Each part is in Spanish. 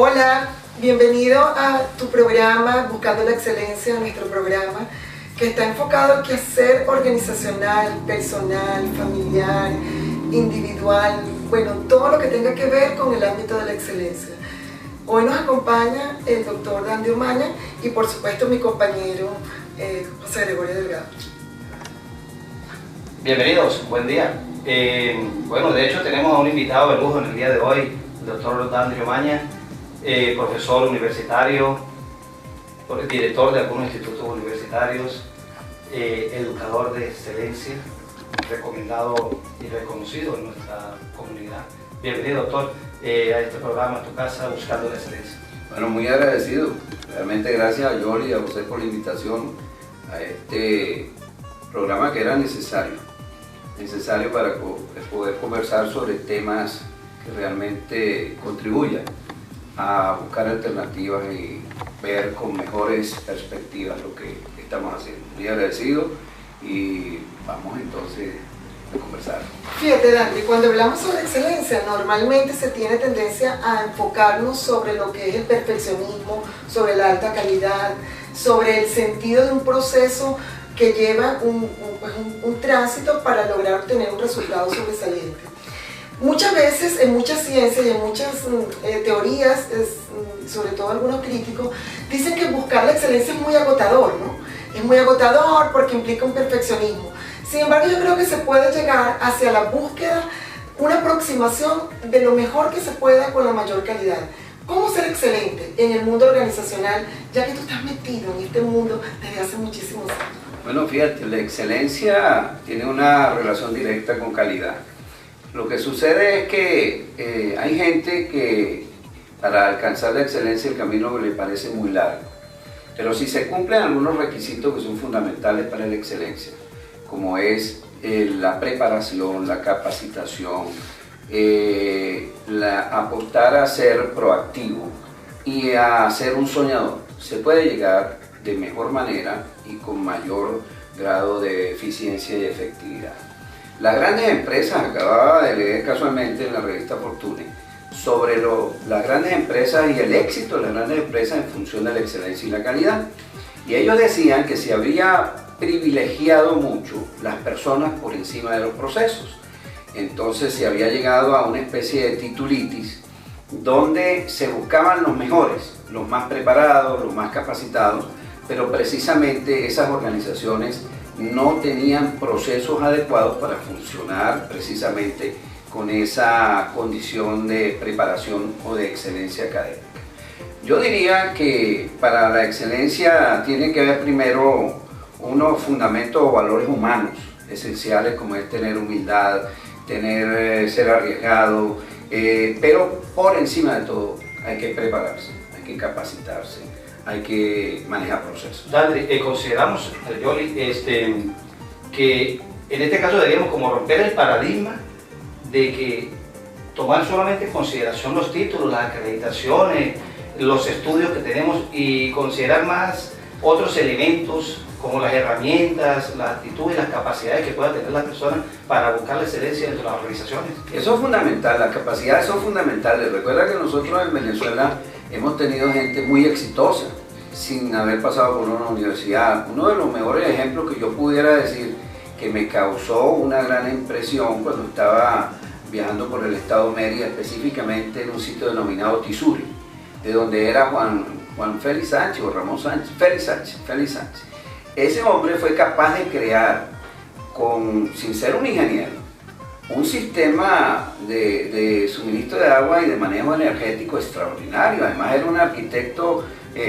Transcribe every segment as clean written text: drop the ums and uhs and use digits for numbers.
Hola, bienvenido a tu programa Buscando la Excelencia, nuestro programa que está enfocado al quehacer organizacional, personal, familiar, individual, bueno, todo lo que tenga que ver con el ámbito de la excelencia. Hoy nos acompaña el doctor Dandy Umaña y por supuesto mi compañero José Gregorio Delgado. Bienvenidos, buen día. Bueno, de hecho tenemos a un invitado de lujo en el día de hoy, el doctor Dandy Umaña, profesor universitario, director de algunos institutos universitarios, educador de excelencia, recomendado y reconocido en nuestra comunidad. Bienvenido, doctor, a este programa, a tu casa, Buscando la Excelencia. Bueno, muy agradecido. Realmente gracias a Yoli y a usted por la invitación a este programa que era necesario para poder conversar sobre temas que realmente contribuyan a buscar alternativas y ver con mejores perspectivas lo que estamos haciendo. Muy agradecido y vamos entonces a conversar. Fíjate, Dandy, cuando hablamos sobre excelencia, normalmente se tiene tendencia a enfocarnos sobre lo que es el perfeccionismo, sobre la alta calidad, sobre el sentido de un proceso que lleva un tránsito para lograr obtener un resultado sobresaliente. Muchas veces, en muchas ciencias y en muchas teorías, sobre todo algunos críticos, dicen que buscar la excelencia es muy agotador, ¿no? Es muy agotador porque implica un perfeccionismo. Sin embargo, yo creo que se puede llegar hacia la búsqueda, una aproximación de lo mejor que se pueda con la mayor calidad. ¿Cómo ser excelente en el mundo organizacional, ya que tú estás metido en este mundo desde hace muchísimos años? Bueno, fíjate, la excelencia tiene una relación directa con calidad. Lo que sucede es que hay gente que para alcanzar la excelencia el camino le parece muy largo. Pero si se cumplen algunos requisitos que son fundamentales para la excelencia, como es la preparación, la capacitación, apostar a ser proactivo y a ser un soñador, se puede llegar de mejor manera y con mayor grado de eficiencia y efectividad. Las grandes empresas, acababa de leer casualmente en la revista Fortune, sobre las grandes empresas y el éxito de las grandes empresas en función de la excelencia y la calidad. Y ellos decían que se habría privilegiado mucho las personas por encima de los procesos. Entonces se había llegado a una especie de titulitis donde se buscaban los mejores, los más preparados, los más capacitados, pero precisamente esas organizaciones no tenían procesos adecuados para funcionar precisamente con esa condición de preparación o de excelencia académica. Yo diría que para la excelencia tiene que haber primero unos fundamentos o valores humanos esenciales, como es tener humildad, ser arriesgado, pero por encima de todo hay que prepararse, hay que capacitarse, hay que manejar procesos. Dandy, consideramos, Yoli, que en este caso deberíamos como romper el paradigma de que tomar solamente en consideración los títulos, las acreditaciones, los estudios que tenemos y considerar más otros elementos como las herramientas, las actitudes, las capacidades que puedan tener las personas para buscar la excelencia dentro de las organizaciones. Eso es fundamental, las capacidades son fundamentales. Recuerda que nosotros en Venezuela hemos tenido gente muy exitosa sin haber pasado por una universidad. Uno de los mejores ejemplos que yo pudiera decir que me causó una gran impresión cuando estaba viajando por el estado Mérida, específicamente en un sitio denominado Tisuri, de donde era Juan Félix Sánchez o Ramón Sánchez, Félix Sánchez. Ese hombre fue capaz de crear, sin ser un ingeniero, un sistema de suministro de agua y de manejo energético extraordinario. Además era un arquitecto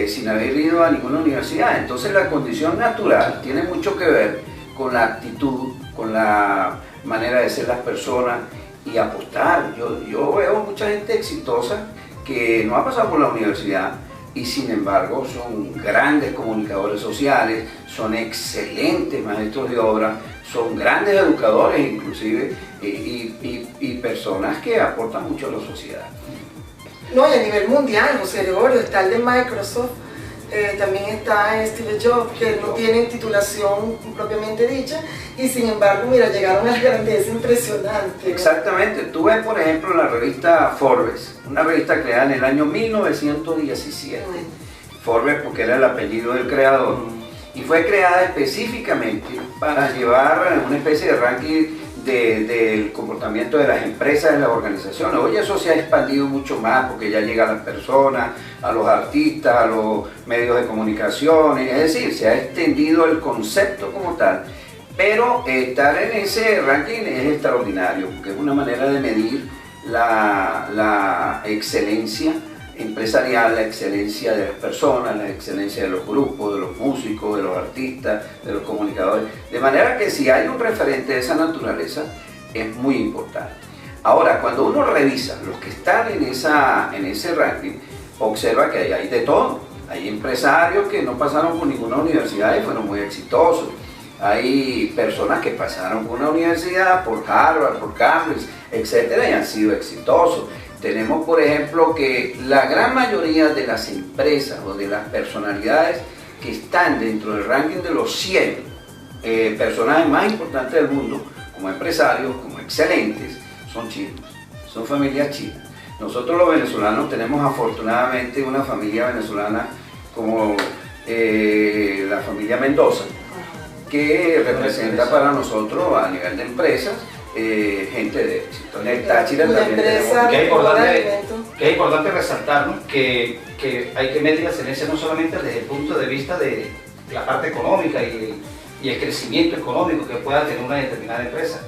sin haber ido a ninguna universidad. Entonces la condición natural tiene mucho que ver con la actitud, con la manera de ser las personas y apostar. Yo veo mucha gente exitosa que no ha pasado por la universidad y sin embargo son grandes comunicadores sociales, son excelentes maestros de obra, son grandes educadores inclusive y personas que aportan mucho a la sociedad. No, y a nivel mundial, José Gregorio, está el de Microsoft, también está Steve Jobs, que no tienen titulación propiamente dicha, y sin embargo, mira, llegaron a la grandeza impresionante, ¿no? Exactamente. Tú ves, por ejemplo, la revista Forbes, una revista creada en el año 1917. Forbes, porque era el apellido del creador, y fue creada específicamente para llevar una especie de ranking del comportamiento de las empresas, de las organizaciones. Hoy eso se ha expandido mucho más porque ya llega a las personas, a los artistas, a los medios de comunicación, es decir, se ha extendido el concepto como tal, pero estar en ese ranking es extraordinario porque es una manera de medir la excelencia empresarial, la excelencia de las personas, la excelencia de los grupos, de los músicos, de los artistas, de los comunicadores. De manera que si hay un referente de esa naturaleza, es muy importante. Ahora, cuando uno revisa los que están en ese ranking, observa que hay de todo. Hay empresarios que no pasaron por ninguna universidad y fueron muy exitosos. Hay personas que pasaron por una universidad, por Harvard, por Cambridge, etcétera, y han sido exitosos. Tenemos, por ejemplo, que la gran mayoría de las empresas o de las personalidades que están dentro del ranking de los 100 personajes más importantes del mundo, como empresarios, como excelentes, son chinos, son familias chinas. Nosotros los venezolanos tenemos afortunadamente una familia venezolana como la familia Mendoza, que representa para nosotros a nivel de empresas gente de éxito. En el Táchira también tenemos. Que es importante resaltar, ¿no? que hay que medir la excelencia no solamente desde el punto de vista de la parte económica y el crecimiento económico que pueda tener una determinada empresa,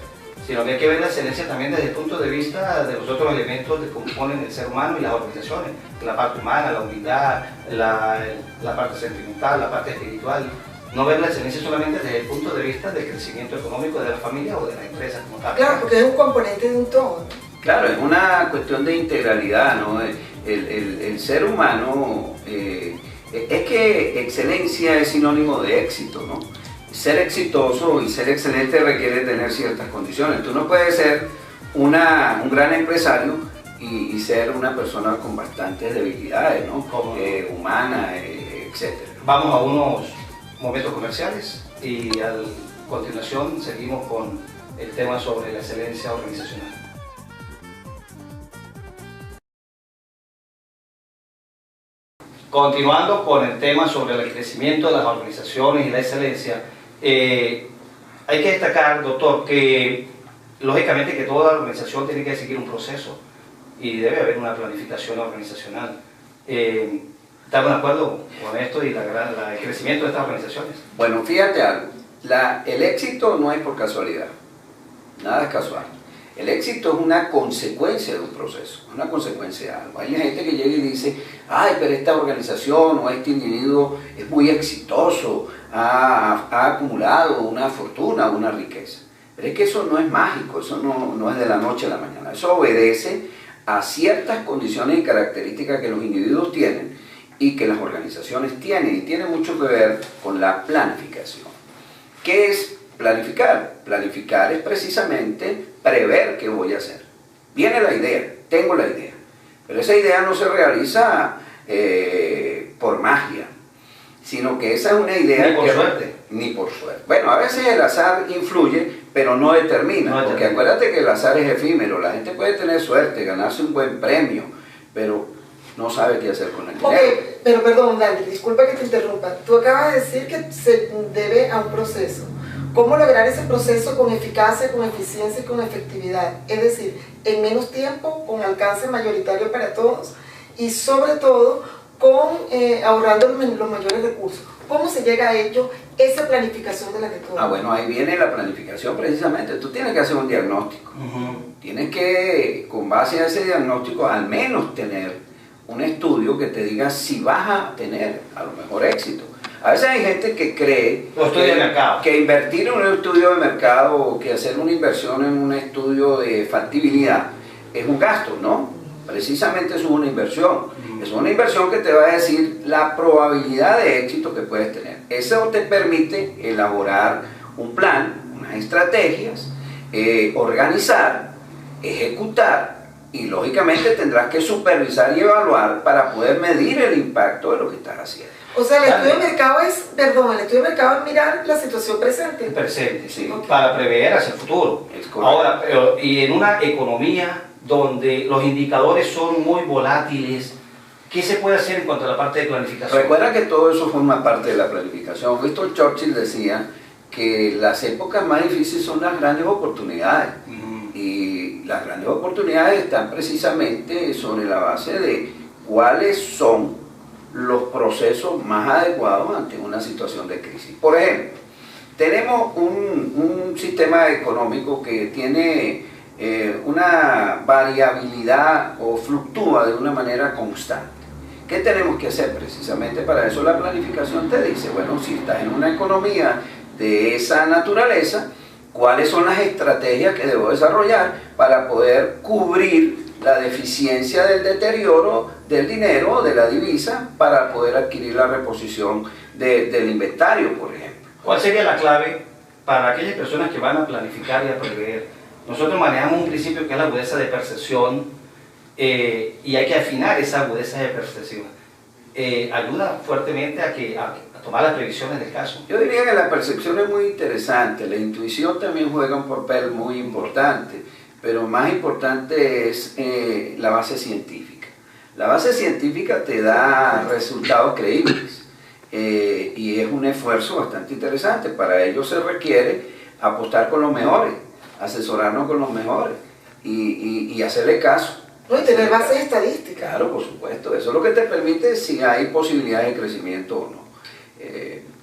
sino que hay que ver la excelencia también desde el punto de vista de los otros elementos que componen el ser humano y las organizaciones, la parte humana, la humildad, la parte sentimental, la parte espiritual. No ver la excelencia solamente desde el punto de vista del crecimiento económico de la familia o de la empresa como tal. Claro, porque es un componente de un todo. Claro, es una cuestión de integralidad, ¿no? El ser humano, es que excelencia es sinónimo de éxito, ¿no? Ser exitoso y ser excelente requiere tener ciertas condiciones. Tú no puedes ser un gran empresario y ser una persona con bastantes debilidades, ¿no? Humanas, etc. Vamos a unos momentos comerciales y a continuación seguimos con el tema sobre la excelencia organizacional. Continuando con el tema sobre el crecimiento de las organizaciones y la excelencia, hay que destacar, doctor, que lógicamente que toda organización tiene que seguir un proceso y debe haber una planificación organizacional. ¿Estamos de acuerdo con esto y el crecimiento de estas organizaciones? Bueno, fíjate algo, el éxito no es por casualidad, nada es casual. El éxito es una consecuencia de un proceso, una consecuencia de algo. Hay gente que llega y dice, ay, pero esta organización o este individuo es muy exitoso, ha acumulado una fortuna, una riqueza. Pero es que eso no es mágico, eso no es de la noche a la mañana, eso obedece a ciertas condiciones y características que los individuos tienen y que las organizaciones tienen, y tiene mucho que ver con la planificación. ¿Qué es planificar? Planificar es precisamente prever qué voy a hacer. Viene la idea, tengo la idea, pero esa idea no se realiza por magia, sino que esa es una idea ni por suerte. Ni por suerte. Bueno, a veces el azar influye, pero no determina, porque acuérdate que el azar es efímero, la gente puede tener suerte, ganarse un buen premio, pero no sabe qué hacer con el dinero. Ok, pero perdón, Dani, disculpa que te interrumpa. Tú acabas de decir que se debe a un proceso. ¿Cómo lograr ese proceso con eficacia, con eficiencia y con efectividad? Es decir, en menos tiempo, con alcance mayoritario para todos y sobre todo ahorrando los mayores recursos. ¿Cómo se llega a ello? Esa planificación de la que tú hablas. Bueno, ahí viene la planificación precisamente. Tú tienes que hacer un diagnóstico. Tienes que, con base a ese diagnóstico, al menos tener un estudio que te diga si vas a tener a lo mejor éxito. A veces hay gente que cree que invertir en un estudio de mercado o que hacer una inversión en un estudio de factibilidad es un gasto, ¿no? Precisamente eso es una inversión. Es una inversión que te va a decir la probabilidad de éxito que puedes tener. Eso te permite elaborar un plan, unas estrategias, organizar, ejecutar y lógicamente tendrás que supervisar y evaluar para poder medir el impacto de lo que estás haciendo. O sea, el estudio de mercado es, perdón, el estudio de mercado es mirar la situación presente. El presente, sí, Okay. para prever hacia el futuro. Ahora, y en una economía donde los indicadores son muy volátiles, ¿qué se puede hacer en cuanto a la parte de planificación? Recuerda que todo eso forma parte de la planificación. Winston Churchill decía que las épocas más difíciles son las grandes oportunidades. Y las grandes oportunidades están precisamente sobre la base de cuáles son los procesos más adecuados ante una situación de crisis. Por ejemplo, tenemos un sistema económico que tiene una variabilidad o fluctúa de una manera constante. ¿Qué tenemos que hacer? Precisamente para eso la planificación te dice, bueno, si estás en una economía de esa naturaleza, ¿cuáles son las estrategias que debo desarrollar para poder cubrir la deficiencia del deterioro del dinero o de la divisa para poder adquirir la reposición del inventario, por ejemplo? ¿Cuál sería la clave para aquellas personas que van a planificar y a prever? Nosotros manejamos un principio que es la agudeza de percepción y hay que afinar esa agudeza de percepción. Ayuda fuertemente a tomar las previsiones del caso. Yo diría que la percepción es muy interesante, la intuición también juega un papel muy importante, pero más importante es la base científica. La base científica te da resultados creíbles y es un esfuerzo bastante interesante. Para ello se requiere apostar con los mejores, asesorarnos con los mejores y hacerle caso. No, y tener bases estadísticas. Claro, por supuesto, eso es lo que te permite si hay posibilidades de crecimiento o no.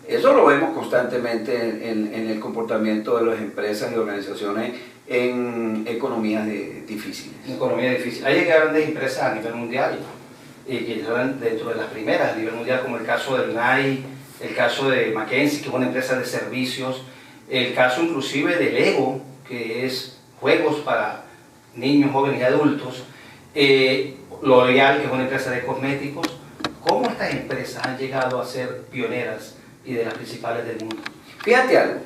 Eso lo vemos constantemente en el comportamiento de las empresas y organizaciones en economías difíciles. En economía difícil. Hay grandes empresas a nivel mundial que están dentro de las primeras a nivel mundial, como el caso del NAI, el caso de McKinsey, que es una empresa de servicios, el caso inclusive de Lego, que es juegos para niños, jóvenes y adultos, L'Oreal, que es una empresa de cosméticos. ¿Cómo estas empresas han llegado a ser pioneras y de las principales del mundo? Fíjate algo,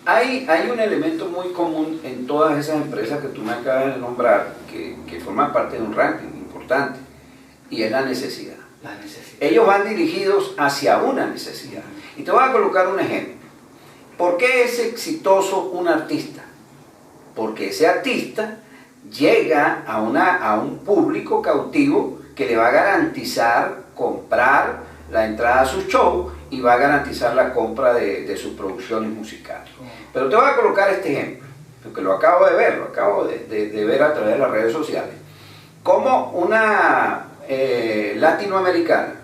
hay un elemento muy común en todas esas empresas que tú me acabas de nombrar, que forman parte de un ranking importante, y es la necesidad. La necesidad. Ellos van dirigidos hacia una necesidad. Y te voy a colocar un ejemplo. ¿Por qué es exitoso un artista? Porque ese artista llega a un público cautivo que le va a garantizar comprar la entrada a su show y va a garantizar la compra de sus producciones musicales. Pero te voy a colocar este ejemplo, porque lo acabo de ver, de ver a través de las redes sociales. Como una latinoamericana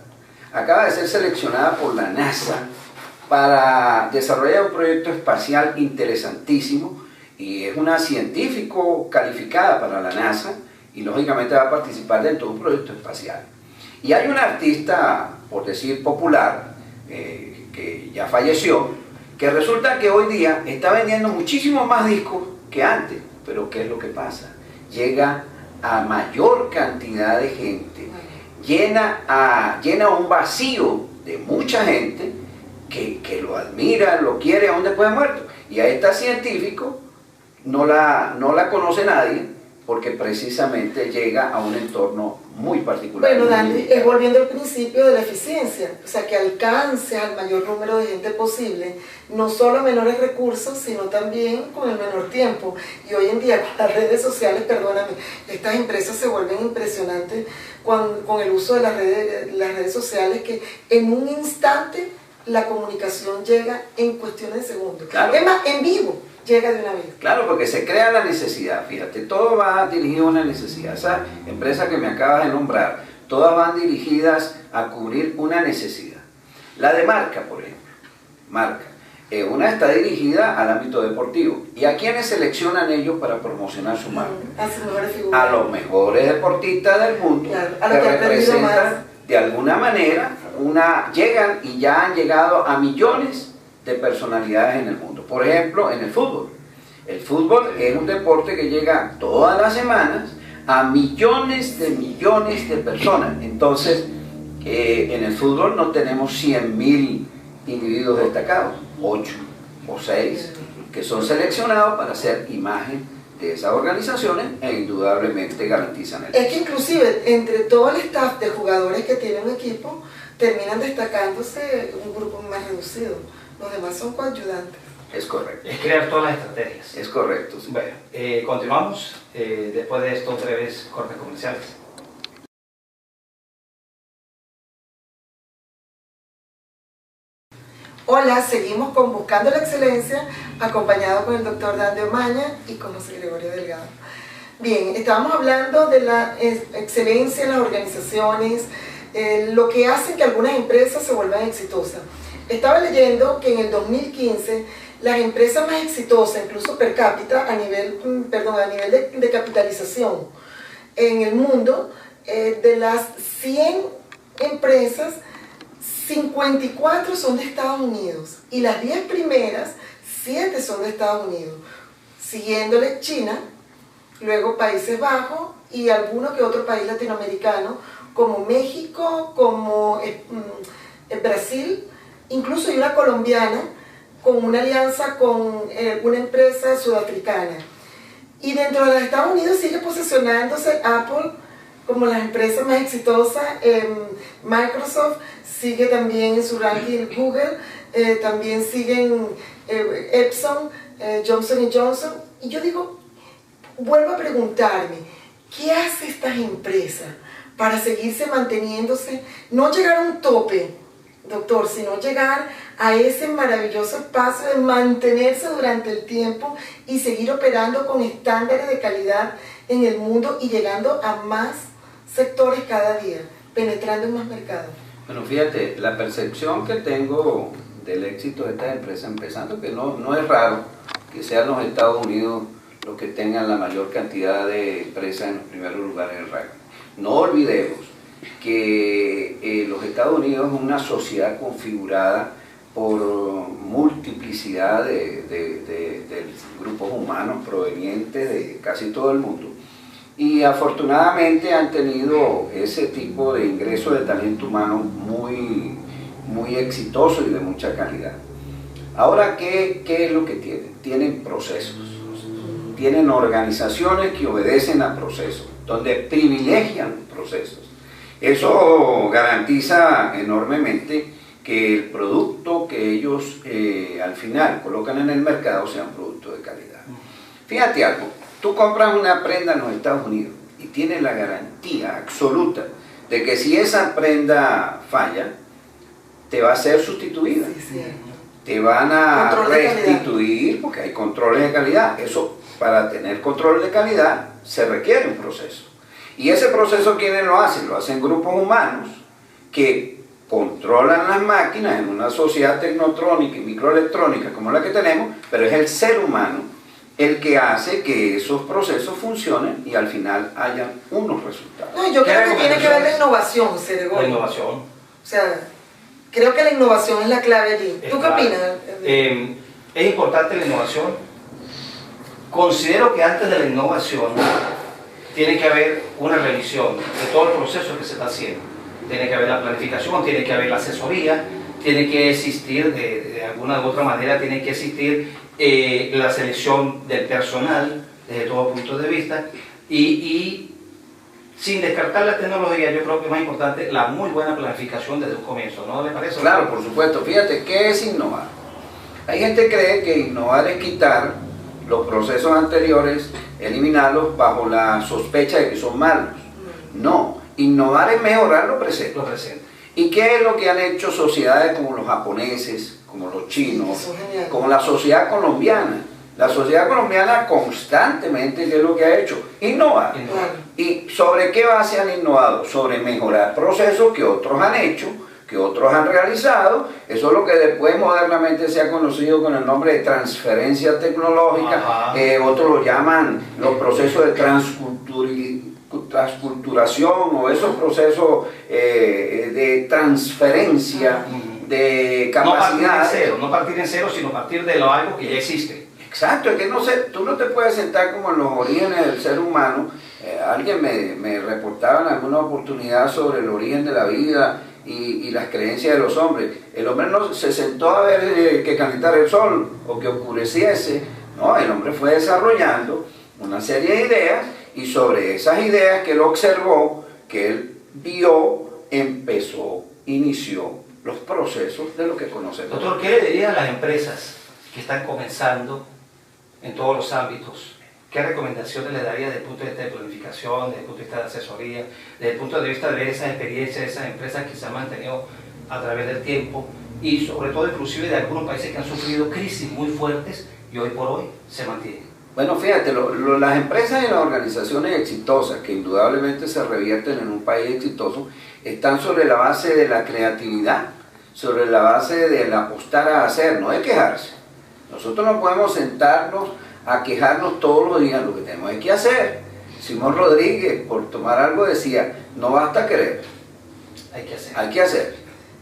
acaba de ser seleccionada por la NASA para desarrollar un proyecto espacial interesantísimo, y es una científico calificada para la NASA y lógicamente va a participar dentro de un proyecto espacial. Y hay un artista, por decir popular, que ya falleció, que resulta que hoy día está vendiendo muchísimo más discos que antes. Pero ¿qué es lo que pasa? Llega a mayor cantidad de gente, llena un vacío de mucha gente que lo admira, lo quiere aún después de muerto. Y a esta científico no la conoce nadie, porque precisamente llega a un entorno muy particular. Bueno, Dani, es volviendo al principio de la eficiencia, o sea, que alcance al mayor número de gente posible, no solo a menores recursos, sino también con el menor tiempo. Y hoy en día, con las redes sociales, perdóname, estas empresas se vuelven impresionantes con el uso de las redes sociales, que en un instante la comunicación llega en cuestiones de segundos. Claro. Es más, en vivo. Llega de una vez. Claro, porque se crea la necesidad, fíjate, todo va dirigido a una necesidad. Esa empresa que me acabas de nombrar, todas van dirigidas a cubrir una necesidad. La de marca, por ejemplo, marca. Una está dirigida al ámbito deportivo. ¿Y a quiénes seleccionan ellos para promocionar su marca? A sus mejores figuras. A los mejores deportistas del mundo, claro, a los que representan de alguna manera, llegan y ya han llegado a millones de personalidades en el mundo. Por ejemplo, en el fútbol. El fútbol es un deporte que llega todas las semanas a millones de personas. Entonces, en el fútbol no tenemos 100.000 individuos destacados, 8 o 6, que son seleccionados para hacer imagen de esas organizaciones e indudablemente garantizan el Es que inclusive entre todo el staff de jugadores que tienen un equipo, terminan destacándose un grupo más reducido. Los demás son coayudantes. Es correcto. Es crear todas las estrategias. Es correcto. Sí. Bueno, continuamos después de estos breves cortes comerciales. Hola, seguimos con Buscando la Excelencia, acompañado con el doctor Dandy Omaña y con José Gregorio Delgado. Bien, estábamos hablando de la excelencia en las organizaciones, lo que hace que algunas empresas se vuelvan exitosas. Estaba leyendo que en el 2015 las empresas más exitosas, incluso per cápita, a nivel de capitalización en el mundo, de las 100 empresas, 54 son de Estados Unidos y las 10 primeras, 7 son de Estados Unidos, siguiéndole China, luego Países Bajos y alguno que otro país latinoamericano, como México, como Brasil, incluso hay una colombiana con una alianza con una empresa sudafricana. Y dentro de los Estados Unidos sigue posicionándose Apple como las empresas más exitosas, Microsoft sigue también en su ranking, Google, también siguen Epson, Johnson & Johnson. Y yo digo, vuelvo a preguntarme, ¿qué hace estas empresas para seguirse manteniéndose? No llegar a un tope, doctor, sino llegar a ese maravilloso espacio de mantenerse durante el tiempo y seguir operando con estándares de calidad en el mundo y llegando a más sectores cada día, penetrando en más mercados. Bueno, fíjate, la percepción que tengo del éxito de estas empresas, empezando que no es raro que sean los Estados Unidos los que tengan la mayor cantidad de empresas en los primeros lugares del ranking. No olvidemos que los Estados Unidos es una sociedad configurada por multiplicidad de grupos humanos provenientes de casi todo el mundo. Y afortunadamente han tenido ese tipo de ingreso de talento humano muy exitoso y de mucha calidad. Ahora, ¿qué es lo que tienen? Tienen procesos, tienen organizaciones que obedecen a procesos, donde privilegian procesos. Eso garantiza enormemente que el producto que ellos al final colocan en el mercado sea un producto de calidad. Fíjate algo. Tú compras una prenda en los Estados Unidos y tienes la garantía absoluta de que si esa prenda falla, te va a ser sustituida. Sí. Te van a restituir porque hay controles de calidad. Eso, para tener control de calidad, se requiere un proceso. Y ese proceso, ¿quiénes lo hacen? Lo hacen grupos humanos que controlan las máquinas en una sociedad tecnotrónica y microelectrónica como la que tenemos, pero es el ser humano el que hace que esos procesos funcionen y al final hayan unos resultados. No, yo creo que tiene que ver la innovación, José Gregorio. La innovación. O sea, creo que la innovación es la clave allí. ¿Tú qué opinas? Es importante la innovación. Considero que antes de la innovación tiene que haber una revisión de todo el proceso que se está haciendo. Tiene que haber la planificación, tiene que haber la asesoría, tiene que existir de alguna u otra manera, tiene que existir la selección del personal desde todo punto de vista y sin descartar la tecnología, yo creo que es más importante la muy buena planificación desde un comienzo, ¿no le parece? Claro, por supuesto. Fíjate, ¿qué es innovar? Hay gente que cree que innovar es quitar los procesos anteriores, eliminarlos bajo la sospecha de que son malos. No, innovar es mejorar lo presente. Lo presente. ¿Y qué es lo que han hecho sociedades como los japoneses, como los chinos, como la sociedad colombiana? La sociedad colombiana constantemente, ¿qué es lo que ha hecho? Innovar. ¿Y sobre qué base han innovado? Sobre mejorar procesos que otros han hecho, que otros han realizado. Eso es lo que después modernamente se ha conocido con el nombre de transferencia tecnológica. Otros lo llaman los procesos de transculturación o esos procesos de transferencia de capacidades. No partir en cero, sino partir de algo que ya existe. Exacto, es que tú no te puedes sentar como en los orígenes del ser humano. Alguien me reportaba en alguna oportunidad sobre el origen de la vida y las creencias de los hombres. El hombre no se sentó a ver que calentara el sol o que oscureciese. No, el hombre fue desarrollando una serie de ideas y sobre esas ideas que él observó, que él vio, inició los procesos de lo que conocemos. Doctor, ¿qué le diría a las empresas que están comenzando en todos los ámbitos? ¿Qué recomendaciones le daría desde el punto de vista de planificación, desde el punto de vista de asesoría, desde el punto de vista de ver esas experiencias de esas empresas que se han mantenido a través del tiempo y sobre todo inclusive de algunos países que han sufrido crisis muy fuertes y hoy por hoy se mantienen? Bueno, fíjate, las empresas y las organizaciones exitosas que indudablemente se revierten en un país exitoso están sobre la base de la creatividad, sobre la base del apostar a hacer, no de quejarse. Nosotros no podemos sentarnos a quejarnos todos los días, lo que tenemos es que hacer. Simón Rodríguez, por tomar algo, decía, no basta querer, Hay que hacer. hay que hacer.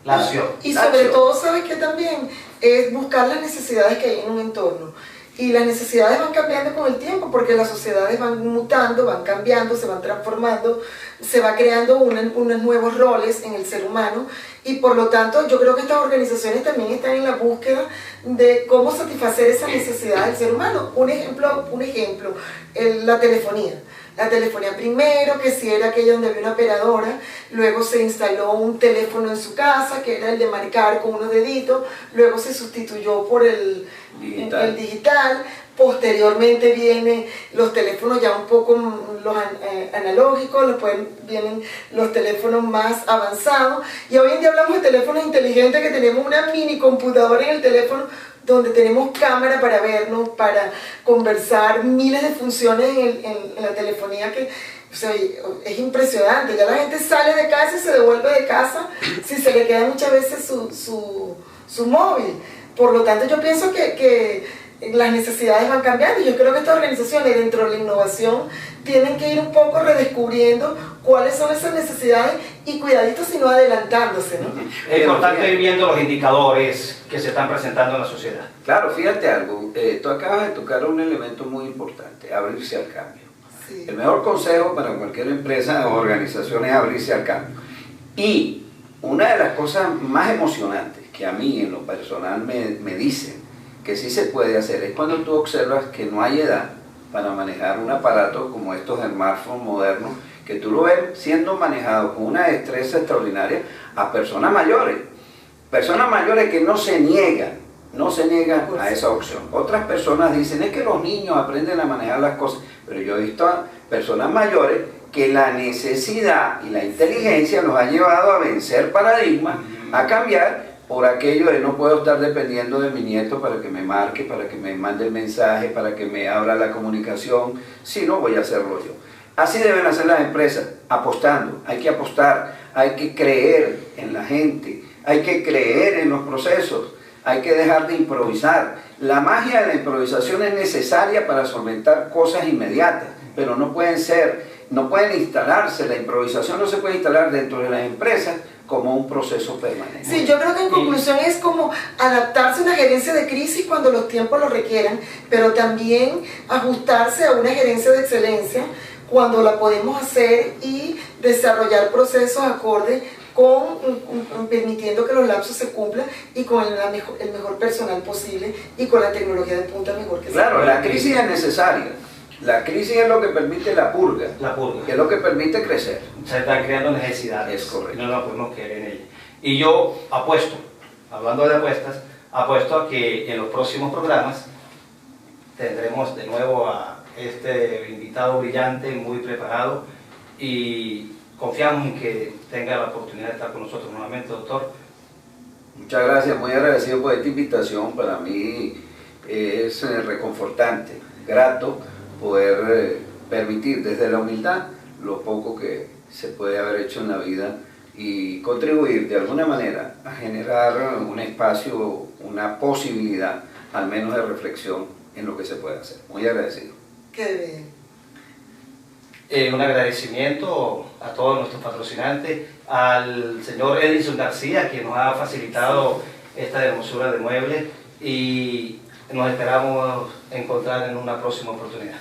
La acción. Y sobre todo, ¿sabes qué también? Es buscar las necesidades que hay en un entorno. Y las necesidades van cambiando con el tiempo, porque las sociedades van mutando, van cambiando, se van transformando, se va creando unos nuevos roles en el ser humano, y por lo tanto yo creo que estas organizaciones también están en la búsqueda de cómo satisfacer esas necesidades del ser humano. Un ejemplo, la telefonía. La telefonía primero, que si era aquella donde había una operadora, luego se instaló un teléfono en su casa, que era el de marcar con unos deditos, luego se sustituyó por el digital, posteriormente vienen los teléfonos ya un poco los analógicos, después vienen los teléfonos más avanzados, y hoy en día hablamos de teléfonos inteligentes, que tenemos una mini computadora en el teléfono donde tenemos cámara para vernos, para conversar, miles de funciones en la telefonía que, o sea, es impresionante. Ya la gente sale de casa y se devuelve de casa si se le queda muchas veces su móvil. Por lo tanto, yo pienso que las necesidades van cambiando, y yo creo que estas organizaciones dentro de la innovación tienen que ir un poco redescubriendo cuáles son esas necesidades y cuidaditos sino adelantándose, ¿no? Es importante ir viendo los indicadores que se están presentando en la sociedad. Claro, fíjate algo, tú acabas de tocar un elemento muy importante, abrirse al cambio. Sí. El mejor consejo para cualquier empresa o organización es abrirse al cambio. Y una de las cosas más emocionantes que a mí en lo personal me dicen que sí se puede hacer es cuando tú observas que no hay edad para manejar un aparato como estos smartphones modernos, que tú lo ves siendo manejado con una destreza extraordinaria a personas mayores que no se niegan a esa opción. Otras personas dicen, es que los niños aprenden a manejar las cosas, pero yo he visto a personas mayores que la necesidad y la inteligencia los ha llevado a vencer paradigmas, a cambiar por aquello de no puedo estar dependiendo de mi nieto para que me marque, para que me mande el mensaje, para que me abra la comunicación, si no voy a hacerlo yo. Así deben hacer las empresas, apostando. Hay que apostar, hay que creer en la gente, hay que creer en los procesos, hay que dejar de improvisar. La magia de la improvisación es necesaria para solventar cosas inmediatas, pero no pueden instalarse, la improvisación no se puede instalar dentro de las empresas como un proceso permanente. Sí, yo creo que en conclusión es como adaptarse a una gerencia de crisis cuando los tiempos lo requieran, pero también ajustarse a una gerencia de excelencia cuando la podemos hacer y desarrollar procesos acordes permitiendo que los lapsos se cumplan y con el mejor personal posible y con la tecnología de punta mejor que sea. Claro, la crisis es necesaria. La crisis es lo que permite la purga, que es lo que permite crecer. Se están creando necesidades. Es correcto. No nos podemos quedar en ella. Y yo apuesto, hablando de apuestas, apuesto a que en los próximos programas tendremos de nuevo a este invitado brillante, muy preparado, y confiamos en que tenga la oportunidad de estar con nosotros nuevamente, doctor. Muchas gracias, muy agradecido por esta invitación. Para mí es reconfortante, grato poder permitir desde la humildad lo poco que se puede haber hecho en la vida y contribuir de alguna manera a generar un espacio, una posibilidad al menos de reflexión en lo que se puede hacer. Muy agradecido. Qué bien. Un agradecimiento a todos nuestros patrocinantes, al señor Edison García, que nos ha facilitado esta hermosura de muebles, y nos esperamos encontrar en una próxima oportunidad.